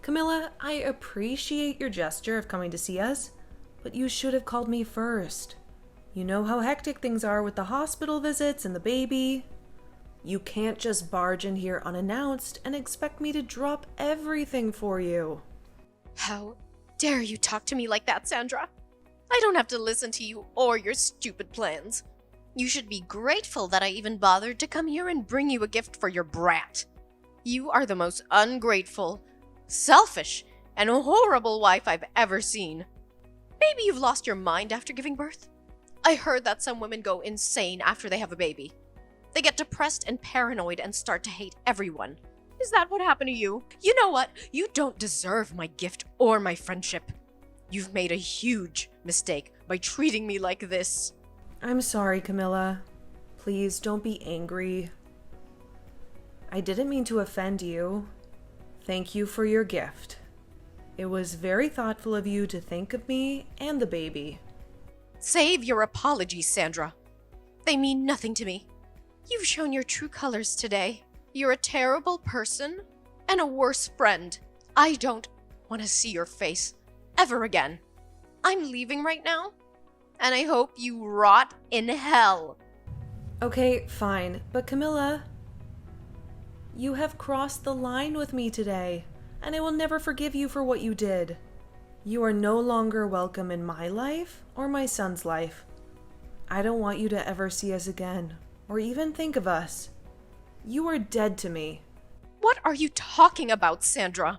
Camilla, I appreciate your gesture of coming to see us, but you should have called me first. You know how hectic things are with the hospital visits and the baby. You can't just barge in here unannounced and expect me to drop everything for you. How dare you talk to me like that, Sandra? I don't have to listen to you or your stupid plans. You should be grateful that I even bothered to come here and bring you a gift for your brat. You are the most ungrateful, selfish, and horrible wife I've ever seen. Maybe you've lost your mind after giving birth? I heard that some women go insane after they have a baby. They get depressed and paranoid and start to hate everyone. Is that what happened to you? You know what? You don't deserve my gift or my friendship. You've made a huge mistake by treating me like this. I'm sorry, Camilla. Please don't be angry. I didn't mean to offend you. Thank you for your gift. It was very thoughtful of you to think of me and the baby. Save your apologies, Sandra. They mean nothing to me. You've shown your true colors today. You're a terrible person and a worse friend. I don't want to see your face ever again. I'm leaving right now, and I hope you rot in hell. Okay, fine. But Camilla, you have crossed the line with me today, and I will never forgive you for what you did. You are no longer welcome in my life or my son's life. I don't want you to ever see us again, or even think of us. You are dead to me. What are you talking about, Sandra?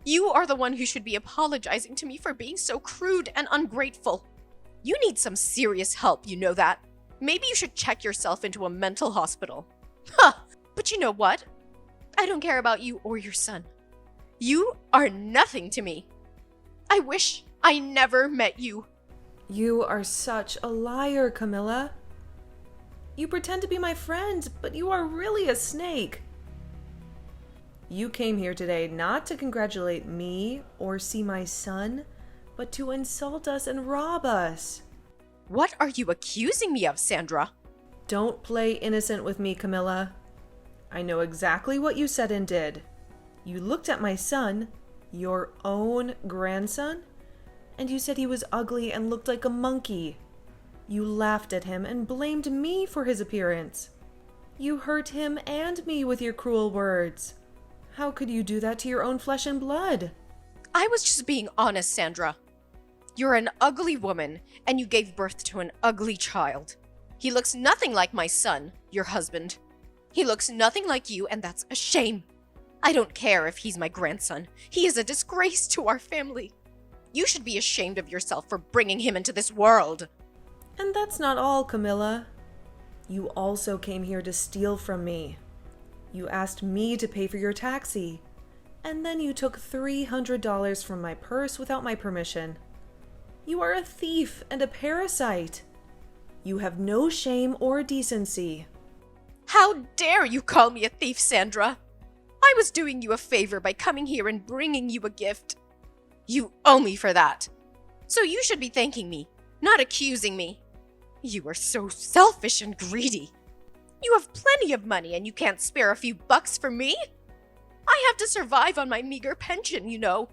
You are the one who should be apologizing to me for being so crude and ungrateful. You need some serious help, you know that. Maybe you should check yourself into a mental hospital. Huh, but you know what? I don't care about you or your son. You are nothing to me. I wish I never met you. You are such a liar, Camilla. You pretend to be my friend, but you are really a snake. You came here today not to congratulate me or see my son, but to insult us and rob us. What are you accusing me of, Sandra? Don't play innocent with me, Camilla. I know exactly what you said and did. You looked at my son, your own grandson, and you said he was ugly and looked like a monkey. You laughed at him and blamed me for his appearance. You hurt him and me with your cruel words. How could you do that to your own flesh and blood? I was just being honest, Sandra. You're an ugly woman, and you gave birth to an ugly child. He looks nothing like my son, your husband. He looks nothing like you, and that's a shame. I don't care if he's my grandson. He is a disgrace to our family. You should be ashamed of yourself for bringing him into this world. And that's not all, Camilla. You also came here to steal from me. You asked me to pay for your taxi, and then you took $300 from my purse without my permission. You are a thief and a parasite. You have no shame or decency. How dare you call me a thief, Sandra? I was doing you a favor by coming here and bringing you a gift. You owe me for that. So you should be thanking me, not accusing me. You are so selfish and greedy. You have plenty of money and you can't spare a few bucks for me? I have to survive on my meager pension, you know.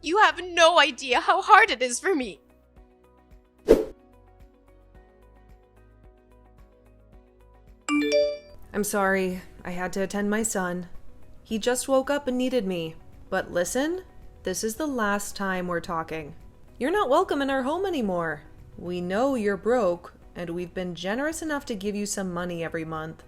You have no idea how hard it is for me. I'm sorry. I had to attend my son. He just woke up and needed me. But listen, this is the last time we're talking. You're not welcome in our home anymore. We know you're broke, and we've been generous enough to give you some money every month.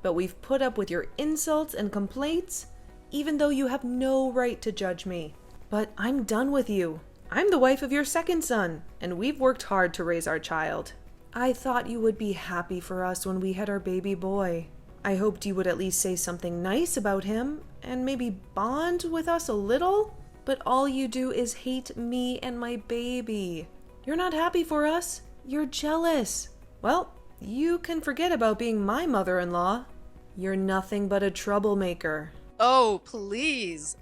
But we've put up with your insults and complaints, even though you have no right to judge me. But I'm done with you. I'm the wife of your second son, and we've worked hard to raise our child. I thought you would be happy for us when we had our baby boy. I hoped you would at least say something nice about him, and maybe bond with us a little. But all you do is hate me and my baby. You're not happy for us. You're jealous. Well, you can forget about being my mother-in-law. You're nothing but a troublemaker. Oh, please.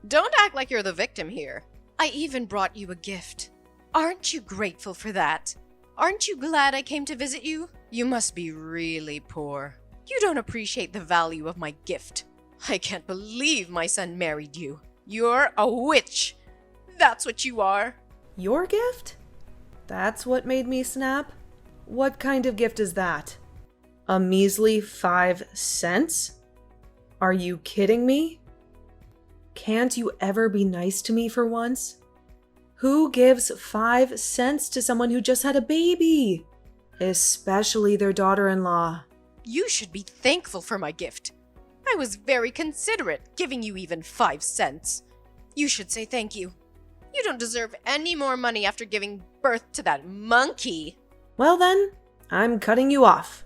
Don't act like you're the victim here. I even brought you a gift. Aren't you grateful for that? Aren't you glad I came to visit you? You must be really poor. You don't appreciate the value of my gift. I can't believe my son married you. You're a witch. That's what you are. Your gift? That's what made me snap? What kind of gift is that? A measly 5 cents? Are you kidding me? Can't you ever be nice to me for once? Who gives 5 cents to someone who just had a baby? Especially their daughter-in-law. You should be thankful for my gift. I was very considerate, giving you even 5 cents. You should say thank you. You don't deserve any more money after giving birth to that monkey. Well then, I'm cutting you off.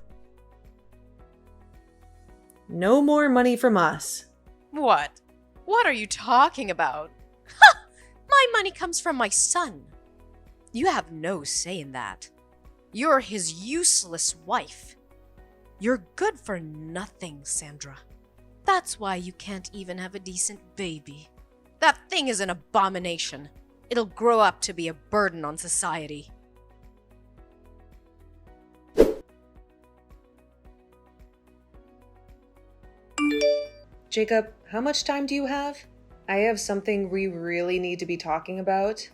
No more money from us. What? What are you talking about? Ha! My money comes from my son. You have no say in that. You're his useless wife. You're good for nothing, Sandra. That's why you can't even have a decent baby. That thing is an abomination. It'll grow up to be a burden on society. Jacob, how much time do you have? I have something we really need to be talking about.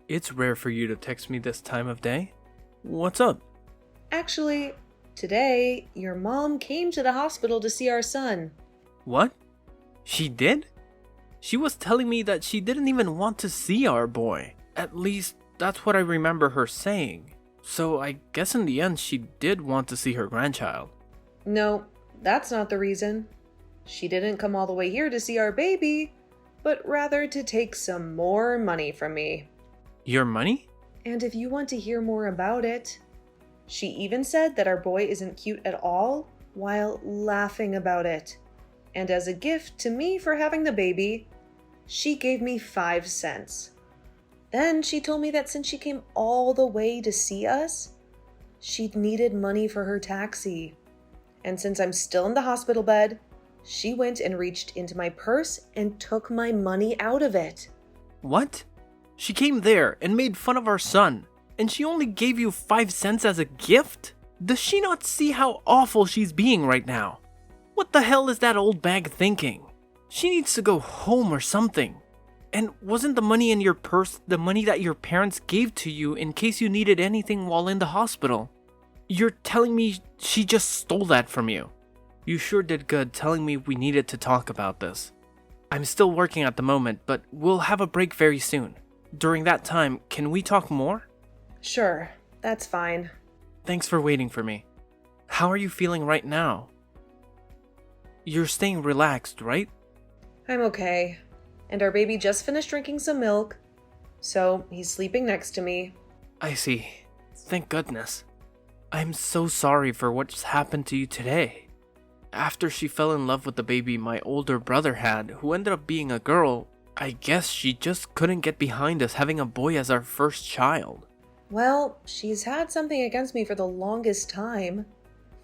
It's rare for you to text me this time of day. What's up? Actually, today, your mom came to the hospital to see our son. What? She did? She was telling me that she didn't even want to see our boy. At least, that's what I remember her saying. So I guess in the end she did want to see her grandchild. No, that's not the reason. She didn't come all the way here to see our baby, but rather to take some more money from me. Your money? And if you want to hear more about it, she even said that our boy isn't cute at all while laughing about it. And as a gift to me for having the baby, she gave me 5 cents. Then she told me that since she came all the way to see us, she'd needed money for her taxi. And since I'm still in the hospital bed, she went and reached into my purse and took my money out of it. What? She came there and made fun of our son, and she only gave you 5 cents as a gift? Does she not see how awful she's being right now? What the hell is that old bag thinking? She needs to go home or something. And wasn't the money in your purse the money that your parents gave to you in case you needed anything while in the hospital? You're telling me she just stole that from you? You sure did good telling me we needed to talk about this. I'm still working at the moment, but we'll have a break very soon. During that time, can we talk more? Sure, that's fine. Thanks for waiting for me. How are you feeling right now? You're staying relaxed, right? I'm okay. And our baby just finished drinking some milk, so he's sleeping next to me. I see. Thank goodness. I'm so sorry for what's happened to you today. After she fell in love with the baby my older brother had, who ended up being a girl, I guess she just couldn't get behind us having a boy as our first child. Well, she's had something against me for the longest time.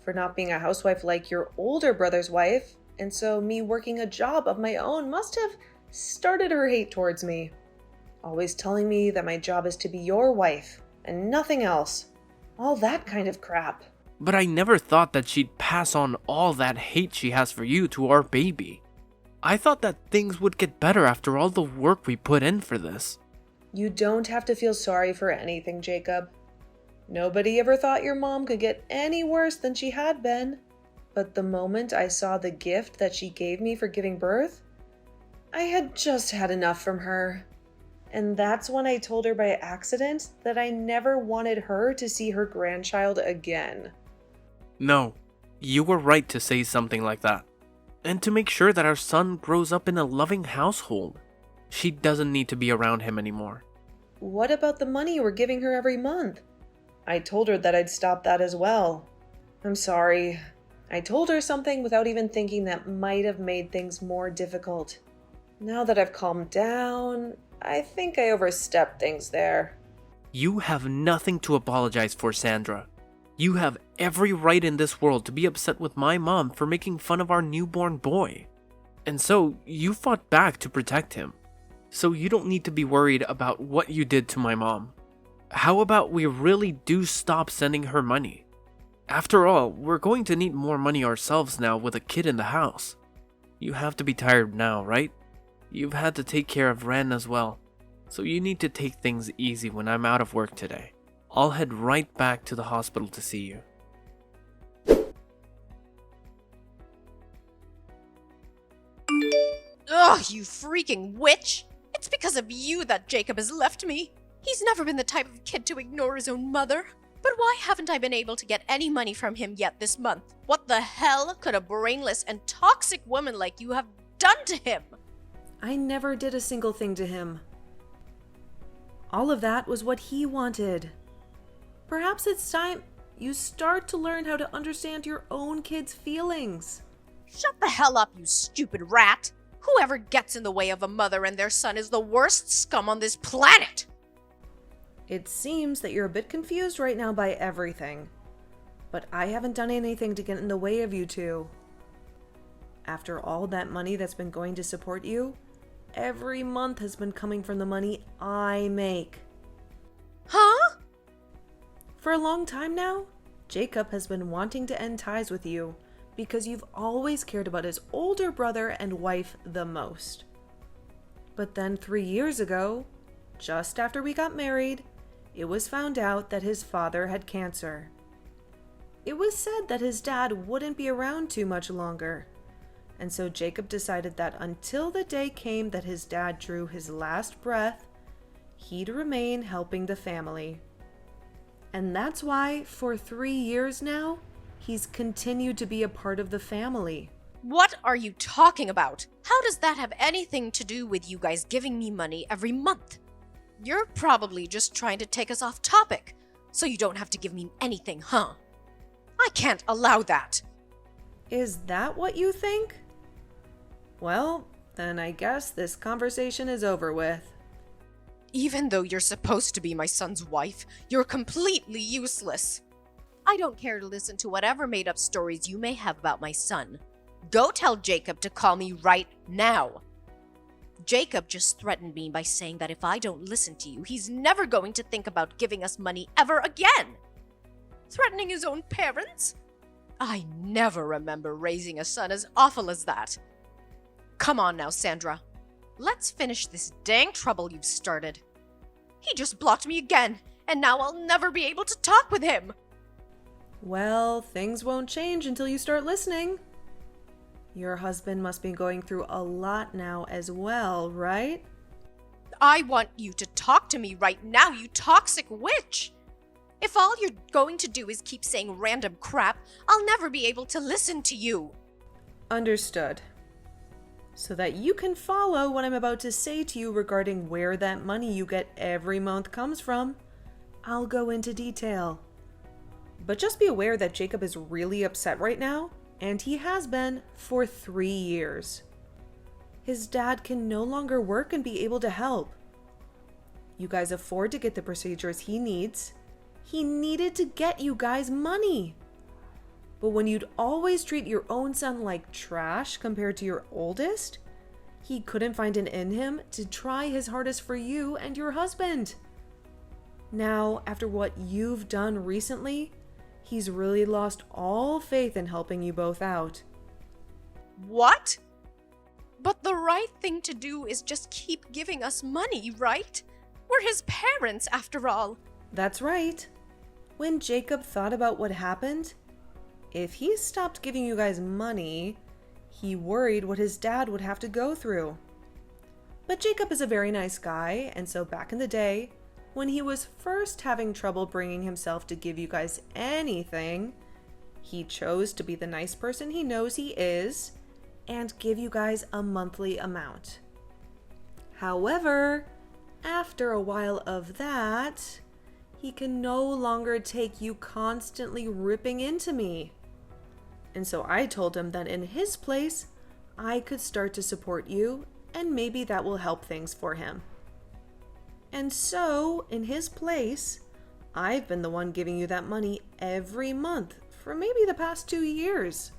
For not being a housewife like your older brother's wife, and so me working a job of my own must have started her hate towards me. Always telling me that my job is to be your wife, and nothing else. All that kind of crap. But I never thought that she'd pass on all that hate she has for you to our baby. I thought that things would get better after all the work we put in for this. You don't have to feel sorry for anything, Jacob. Nobody ever thought your mom could get any worse than she had been. But the moment I saw the gift that she gave me for giving birth, I had just had enough from her. And that's when I told her by accident that I never wanted her to see her grandchild again. No, you were right to say something like that. And to make sure that our son grows up in a loving household. She doesn't need to be around him anymore. What about the money you were giving her every month? I told her that I'd stop that as well. I'm sorry. I told her something without even thinking that might have made things more difficult. Now that I've calmed down, I think I overstepped things there. You have nothing to apologize for, Sandra. You have every right in this world to be upset with my mom for making fun of our newborn boy. And so, you fought back to protect him. So you don't need to be worried about what you did to my mom. How about we really do stop sending her money? After all, we're going to need more money ourselves now with a kid in the house. You have to be tired now, right? You've had to take care of Ren as well, so you need to take things easy when I'm out of work today. I'll head right back to the hospital to see you. Ugh, you freaking witch! It's because of you that Jacob has left me. He's never been the type of kid to ignore his own mother. But why haven't I been able to get any money from him yet this month? What the hell could a brainless and toxic woman like you have done to him? I never did a single thing to him. All of that was what he wanted. Perhaps it's time you start to learn how to understand your own kids' feelings. Shut the hell up, you stupid rat! Whoever gets in the way of a mother and their son is the worst scum on this planet! It seems that you're a bit confused right now by everything. But I haven't done anything to get in the way of you two. After all that money that's been going to support you, every month has been coming from the money I make. Huh? For a long time now, Jacob has been wanting to end ties with you because you've always cared about his older brother and wife the most. But then 3 years ago, just after we got married, it was found out that his father had cancer. It was said that his dad wouldn't be around too much longer, and so Jacob decided that until the day came that his dad drew his last breath, he'd remain helping the family. And that's why, for 3 years now, he's continued to be a part of the family. What are you talking about? How does that have anything to do with you guys giving me money every month? You're probably just trying to take us off topic, so you don't have to give me anything, huh? I can't allow that. Is that what you think? Well, then I guess this conversation is over with. Even though you're supposed to be my son's wife, you're completely useless. I don't care to listen to whatever made-up stories you may have about my son. Go tell Jacob to call me right now. Jacob just threatened me by saying that if I don't listen to you, he's never going to think about giving us money ever again. Threatening his own parents? I never remember raising a son as awful as that. Come on now, Sandra. Let's finish this dang trouble you've started. He just blocked me again, and now I'll never be able to talk with him. Well, things won't change until you start listening. Your husband must be going through a lot now as well, right? I want you to talk to me right now, you toxic witch! If all you're going to do is keep saying random crap, I'll never be able to listen to you. Understood. So that you can follow what I'm about to say to you regarding where that money you get every month comes from, I'll go into detail. But just be aware that Jacob is really upset right now, and he has been for 3 years. His dad can no longer work and be able to help. You guys afford to get the procedures he needs. He needed to get you guys money. But when you'd always treat your own son like trash compared to your oldest, he couldn't find it in him to try his hardest for you and your husband. Now, after what you've done recently, he's really lost all faith in helping you both out. What? But the right thing to do is just keep giving us money, right? We're his parents, after all. That's right. When Jacob thought about what happened, if he stopped giving you guys money, he worried what his dad would have to go through. But Jacob is a very nice guy, and so back in the day, when he was first having trouble bringing himself to give you guys anything, he chose to be the nice person he knows he is and give you guys a monthly amount. However, after a while of that, he can no longer take you constantly ripping into me. And so I told him that in his place, I could start to support you, and maybe that will help things for him. And so, in his place, I've been the one giving you that money every month for maybe the past 2 years.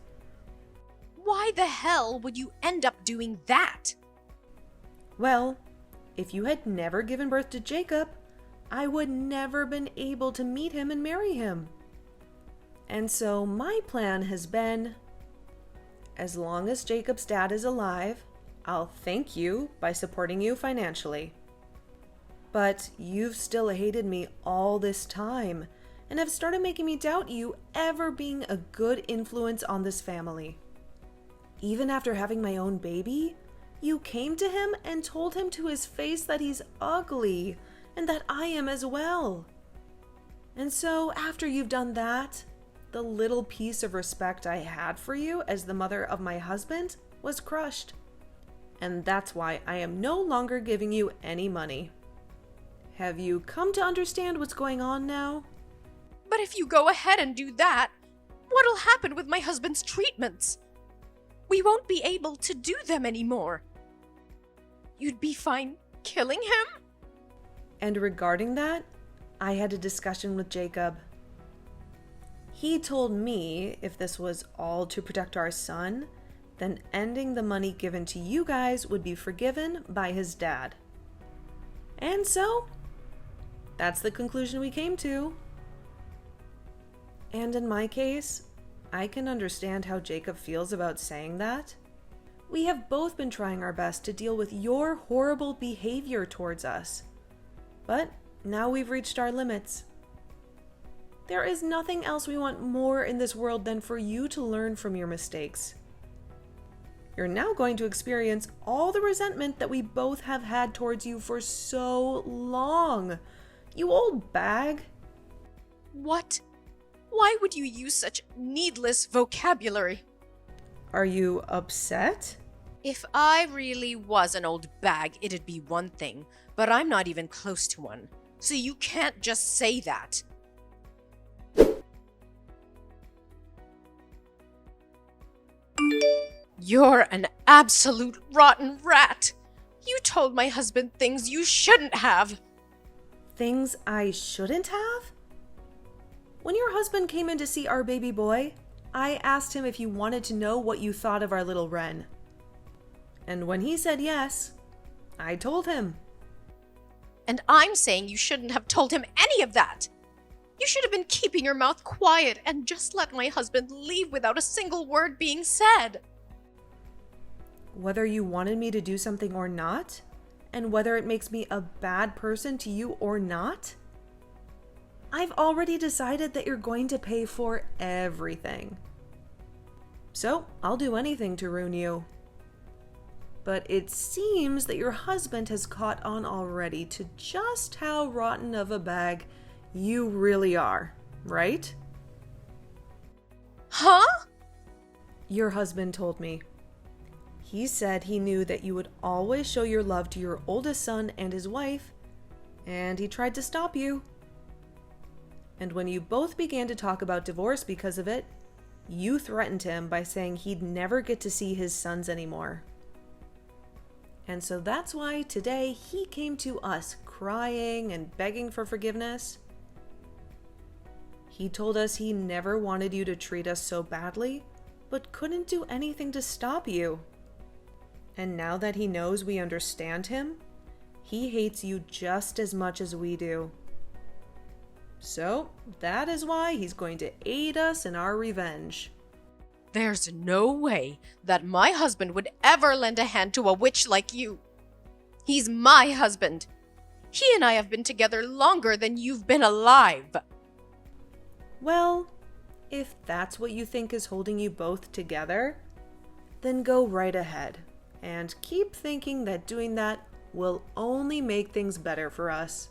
Why the hell would you end up doing that? Well, if you had never given birth to Jacob, I would never been able to meet him and marry him. And so, my plan has been, as long as Jacob's dad is alive, I'll thank you by supporting you financially. But you've still hated me all this time and have started making me doubt you ever being a good influence on this family. Even after having my own baby, you came to him and told him to his face that he's ugly and that I am as well. And so after you've done that, the little piece of respect I had for you as the mother of my husband was crushed. And that's why I am no longer giving you any money. Have you come to understand what's going on now? But if you go ahead and do that, what'll happen with my husband's treatments? We won't be able to do them anymore. You'd be fine killing him? And regarding that, I had a discussion with Jacob. He told me if this was all to protect our son, then ending the money given to you guys would be forgiven by his dad. And so, that's the conclusion we came to. And in my case, I can understand how Jacob feels about saying that. We have both been trying our best to deal with your horrible behavior towards us. But now we've reached our limits. There is nothing else we want more in this world than for you to learn from your mistakes. You're now going to experience all the resentment that we both have had towards you for so long. You old bag. What? Why would you use such needless vocabulary? Are you upset? If I really was an old bag, it'd be one thing, but I'm not even close to one. So you can't just say that. You're an absolute rotten rat. You told my husband things you shouldn't have. Things I shouldn't have? When your husband came in to see our baby boy, I asked him if you wanted to know what you thought of our little Wren. And when he said yes, I told him. And I'm saying you shouldn't have told him any of that. You should have been keeping your mouth quiet and just let my husband leave without a single word being said. Whether you wanted me to do something or not, and whether it makes me a bad person to you or not, I've already decided that you're going to pay for everything. So I'll do anything to ruin you. But it seems that your husband has caught on already to just how rotten of a bag you really are, right? Huh? Your husband told me. He said he knew that you would always show your love to your oldest son and his wife, and he tried to stop you. And when you both began to talk about divorce because of it, you threatened him by saying he'd never get to see his sons anymore. And so that's why today he came to us crying and begging for forgiveness. He told us he never wanted you to treat us so badly, but couldn't do anything to stop you. And now that he knows we understand him, he hates you just as much as we do. So that is why he's going to aid us in our revenge. There's no way that my husband would ever lend a hand to a witch like you. He's my husband. He and I have been together longer than you've been alive. Well, if that's what you think is holding you both together, then go right ahead and keep thinking that doing that will only make things better for us.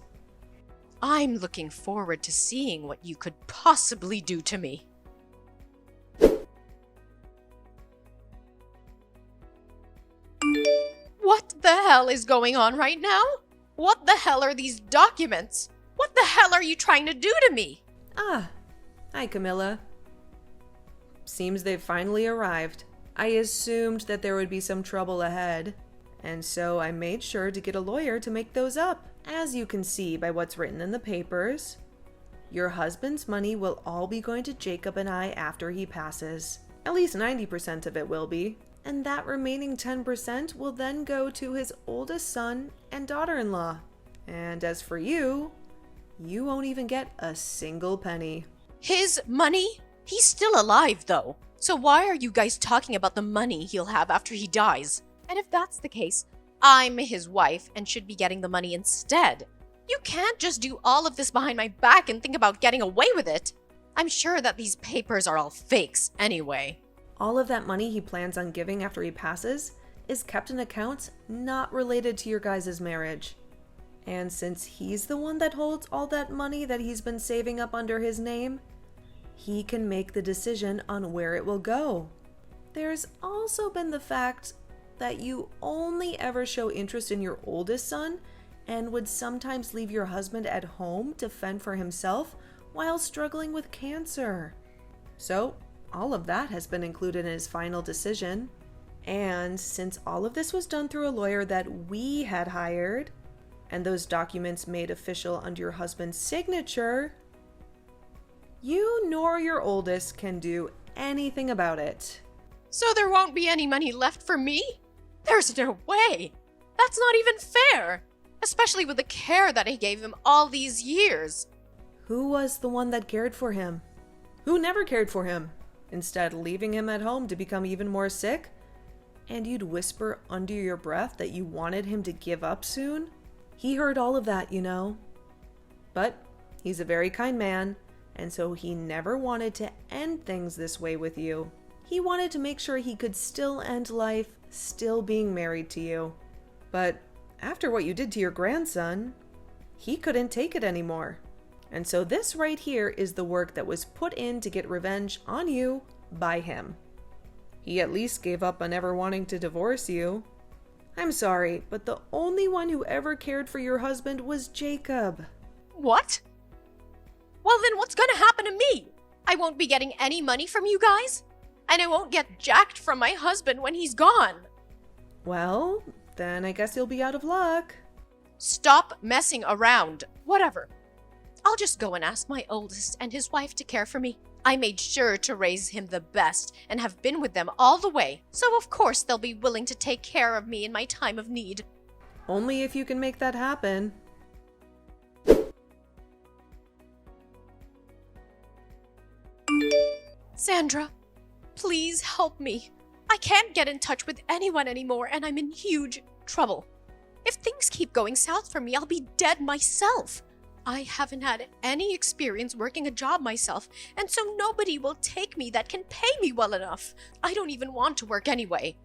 I'm looking forward to seeing what you could possibly do to me. What the hell is going on right now? What the hell are these documents? What the hell are you trying to do to me? Ah, hi Camilla. Seems they've finally arrived. I assumed that there would be some trouble ahead, and so I made sure to get a lawyer to make those up. As you can see by what's written in the papers, your husband's money will all be going to Jacob and I after he passes. At least 90% of it will be. And that remaining 10% will then go to his oldest son and daughter-in-law. And as for you, you won't even get a single penny. His money? He's still alive, though. So why are you guys talking about the money he'll have after he dies? And if that's the case, I'm his wife and should be getting the money instead. You can't just do all of this behind my back and think about getting away with it. I'm sure that these papers are all fakes anyway. All of that money he plans on giving after he passes is kept in accounts not related to your guys' marriage. And since he's the one that holds all that money that he's been saving up under his name, he can make the decision on where it will go. There's also been the fact that you only ever show interest in your oldest son and would sometimes leave your husband at home to fend for himself while struggling with cancer. So, all of that has been included in his final decision. And since all of this was done through a lawyer that we had hired, and those documents made official under your husband's signature, you nor your oldest can do anything about it. So there won't be any money left for me? There's no way. That's not even fair. Especially with the care that I gave him all these years. Who was the one that cared for him? Who never cared for him? Instead, leaving him at home to become even more sick? And you'd whisper under your breath that you wanted him to give up soon? He heard all of that, you know. But he's a very kind man, and so he never wanted to end things this way with you. He wanted to make sure he could still end life still being married to you. But after what you did to your grandson, he couldn't take it anymore. And so this right here is the work that was put in to get revenge on you by him. He at least gave up on ever wanting to divorce you. I'm sorry, but the only one who ever cared for your husband was Jacob. What? Well, then what's gonna happen to me? I won't be getting any money from you guys? And I won't get jacked from my husband when he's gone. Well, then I guess you'll be out of luck. Stop messing around. Whatever. I'll just go and ask my oldest and his wife to care for me. I made sure to raise him the best and have been with them all the way, so of course they'll be willing to take care of me in my time of need. Only if you can make that happen. Sandra, please help me. I can't get in touch with anyone anymore and I'm in huge trouble. If things keep going south for me, I'll be dead myself. I haven't had any experience working a job myself, and so nobody will take me that can pay me well enough. I don't even want to work anyway.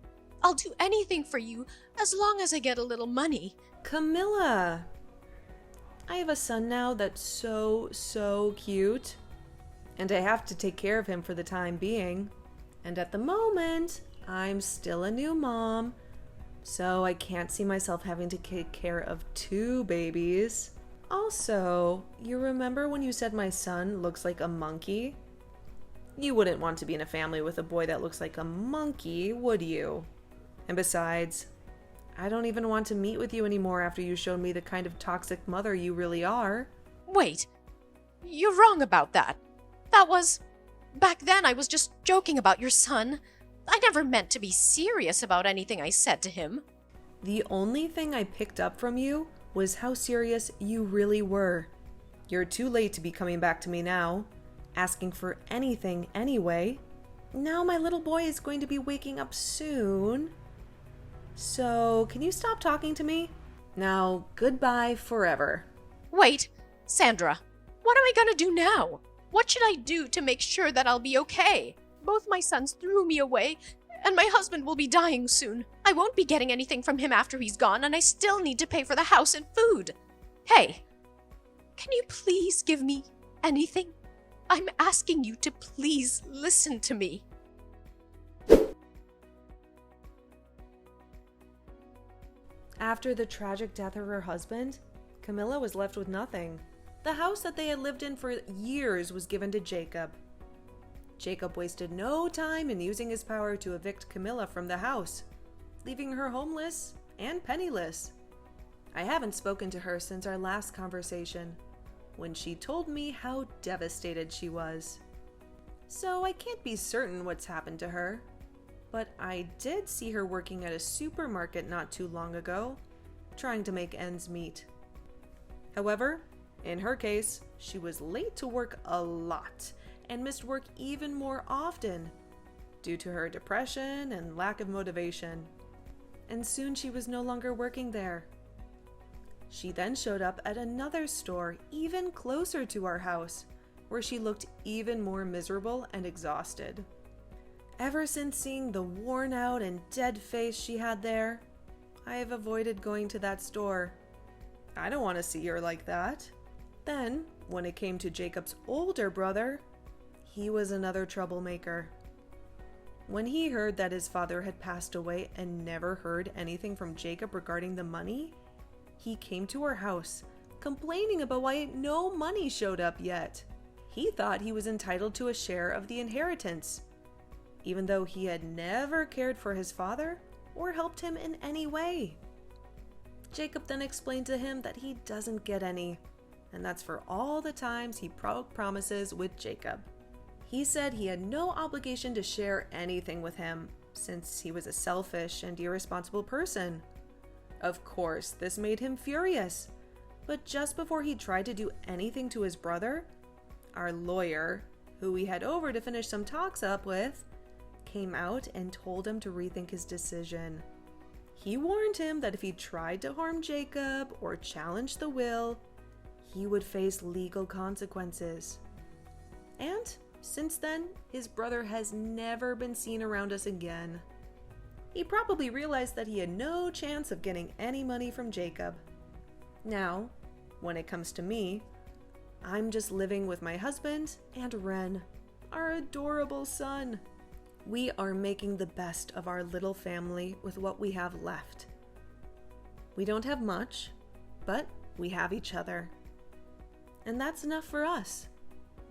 I'll do anything for you as long as I get a little money. Camilla! I have a son now that's so cute. And I have to take care of him for the time being. And at the moment, I'm still a new mom. So I can't see myself having to take care of 2 babies. Also, you remember when you said my son looks like a monkey? You wouldn't want to be in a family with a boy that looks like a monkey, would you? And besides, I don't even want to meet with you anymore after you showed me the kind of toxic mother you really are. Wait, you're wrong about that. Back then I was just joking about your son. I never meant to be serious about anything I said to him. The only thing I picked up from you was how serious you really were. You're too late to be coming back to me now, asking for anything anyway. Now my little boy is going to be waking up soon. So, can you stop talking to me? Now, goodbye forever. Wait, Sandra, what am I gonna do now? What should I do to make sure that I'll be okay? Both my sons threw me away, and my husband will be dying soon. I won't be getting anything from him after he's gone, and I still need to pay for the house and food. Hey, can you please give me anything? I'm asking you to please listen to me. After the tragic death of her husband, Camilla was left with nothing. The house that they had lived in for years was given to Jacob. Jacob wasted no time in using his power to evict Camilla from the house, leaving her homeless and penniless. I haven't spoken to her since our last conversation, when she told me how devastated she was. So I can't be certain what's happened to her, but I did see her working at a supermarket not too long ago, trying to make ends meet. However, in her case, she was late to work a lot and missed work even more often due to her depression and lack of motivation. and soon she was no longer working there. She then showed up at another store even closer to our house, where she looked even more miserable and exhausted. Ever since seeing the worn out and dead face she had there, I have avoided going to that store. I don't want to see her like that. Then, when it came to Jacob's older brother, he was another troublemaker. When he heard that his father had passed away and never heard anything from Jacob regarding the money, he came to our house, complaining about why no money showed up yet. He thought he was entitled to a share of the inheritance, even though he had never cared for his father or helped him in any way. Jacob then explained to him that he doesn't get any, and that's for all the times he broke promises with Jacob. He said he had no obligation to share anything with him, since he was a selfish and irresponsible person. Of course, this made him furious, but just before he tried to do anything to his brother, our lawyer, who we had over to finish some talks up with, came out and told him to rethink his decision. He warned him that if he tried to harm Jacob or challenge the will, he would face legal consequences. And since then, his brother has never been seen around us again. He probably realized that he had no chance of getting any money from Jacob. Now, when it comes to me, I'm just living with my husband and Ren, our adorable son. We are making the best of our little family with what we have left. We don't have much, but we have each other. And that's enough for us.